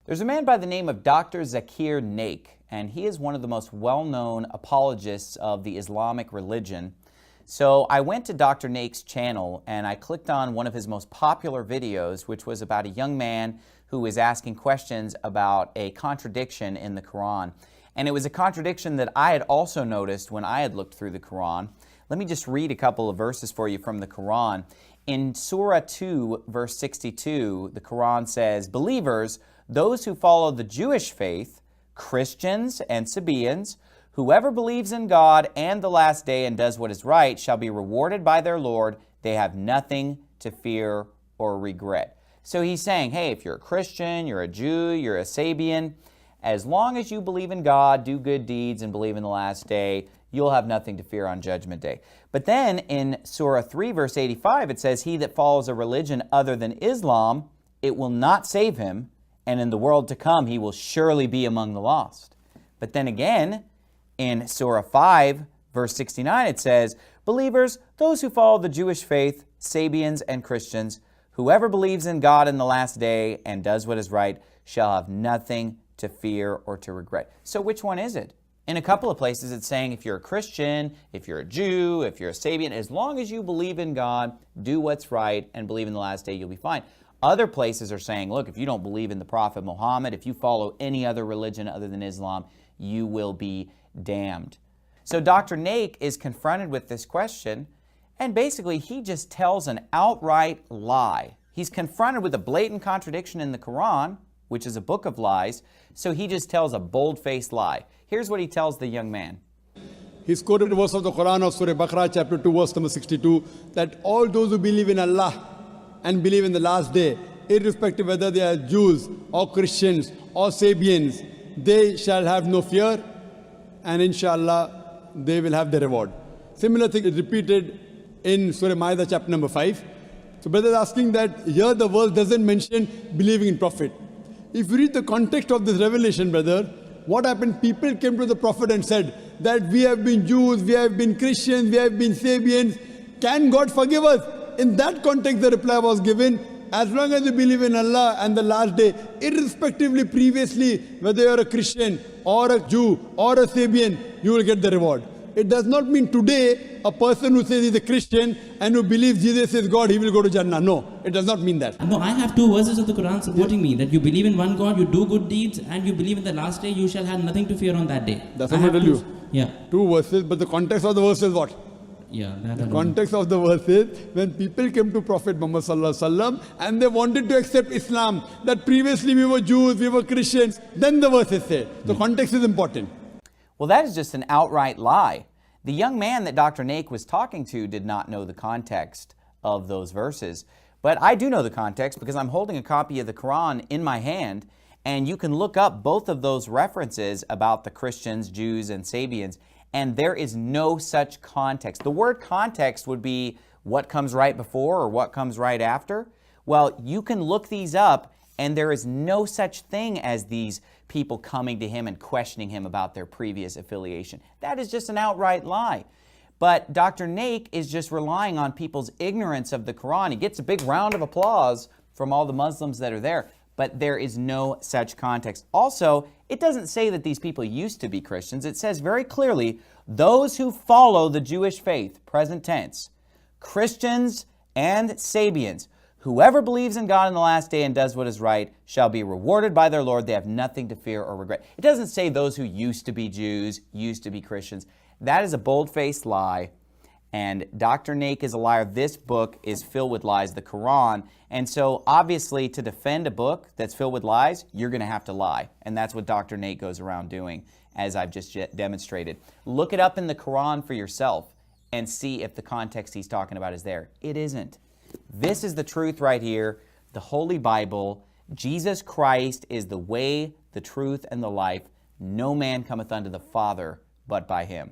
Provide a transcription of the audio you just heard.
There's a man by the name of Dr. Zakir Naik, and he is one of the most well-known apologists of the Islamic religion. So I went to Dr. Naik's channel and I clicked on one of his most popular videos, which was about a young man who was asking questions about a contradiction in the Quran. And it was a contradiction that I had also noticed when I had looked through the Quran. Let me just read a couple of verses for you from the Quran. In Surah 2, verse 62, the Quran says, "Believers, those who follow the Jewish faith, Christians and Sabaeans, whoever believes in God and the last day and does what is right shall be rewarded by their Lord. They have nothing to fear or regret." So he's saying, hey, if you're a Christian, you're a Jew, you're a Sabaean, as long as you believe in God, do good deeds, and believe in the last day, you'll have nothing to fear on Judgment Day. But then in Surah 3, verse 85, it says, "He that follows a religion other than Islam, it will not save him, and in the world to come he will surely be among the lost." But then again, in Surah 5, verse 69, it says, "Believers, those who follow the Jewish faith, Sabaeans and Christians, whoever believes in God in the last day and does what is right, shall have nothing to fear or to regret." So which one is it? In a couple of places it's saying if you're a Christian, if you're a Jew, if you're a Sabaean, as long as you believe in God, do what's right, and believe in the last day, you'll be fine. Other places are saying, look, if you don't believe in the Prophet Muhammad, if you follow any other religion other than Islam, you will be damned. So Dr. Naik is confronted with this question, and basically he just tells an outright lie. He's confronted with a blatant contradiction in the Quran, which is a book of lies, so he just tells a bold-faced lie. Here's what he tells the young man. He's quoted a verse of the Quran of Surah Baqarah, chapter 2, verse number 62, that all those who believe in Allah and believe in the last day, irrespective whether they are Jews or Christians or Sabaeans, they shall have no fear, and inshallah they will have the reward. Similar thing is repeated in Surah Ma'idah chapter number 5. So brother is asking that here the verse doesn't mention believing in Prophet. If you read the context of this revelation, brother, what happened? People came to the Prophet and said that we have been Jews, we have been Christians, we have been Sabaeans. Can God forgive us? In that context the reply was given, as long as you believe in Allah and the last day, irrespectively previously, whether you are a Christian or a Jew or a Sabaean, you will get the reward. It does not mean today a person who says he's a Christian and who believes Jesus is God, he will go to Jannah. No, it does not mean that. No, I have two verses of the Quran supporting me, that you believe in one God, you do good deeds, and you believe in the last day, you shall have nothing to fear on that day. That's what I tell you. Yeah. Two verses, but the context of the verse is what? Yeah, the context of the verse is when people came to Prophet Muhammad sallallahu alaihi wasallam and they wanted to accept Islam, that previously we were Jews, we were Christians, then the verse is said. The context is important. Well, that is just an outright lie. The young man that Dr. Naik was talking to did not know the context of those verses. But I do know the context because I'm holding a copy of the Quran in my hand, and you can look up both of those references about the Christians, Jews, and Sabaeans, and there is no such context. The word context would be what comes right before or what comes right after. Well, you can look these up, and there is no such thing as these people coming to him and questioning him about their previous affiliation. That is just an outright lie. But Dr. Naik is just relying on people's ignorance of the Quran. He gets a big round of applause from all the Muslims that are there, but there is no such context. Also, it doesn't say that these people used to be Christians. It says very clearly, those who follow the Jewish faith, present tense, Christians and Sabaeans, whoever believes in God in the last day and does what is right shall be rewarded by their Lord. They have nothing to fear or regret. It doesn't say those who used to be Jews, used to be Christians. That is a bold-faced lie, and Dr. Naik is a liar. This book is filled with lies, the Quran, and so obviously to defend a book that's filled with lies, you're going to have to lie, and that's what Dr. Naik goes around doing, as I've just demonstrated. Look it up in the Quran for yourself and see if the context he's talking about is there. It isn't. This is the truth right here, the Holy Bible. Jesus Christ is the way, the truth, and the life. No man cometh unto the Father but by him.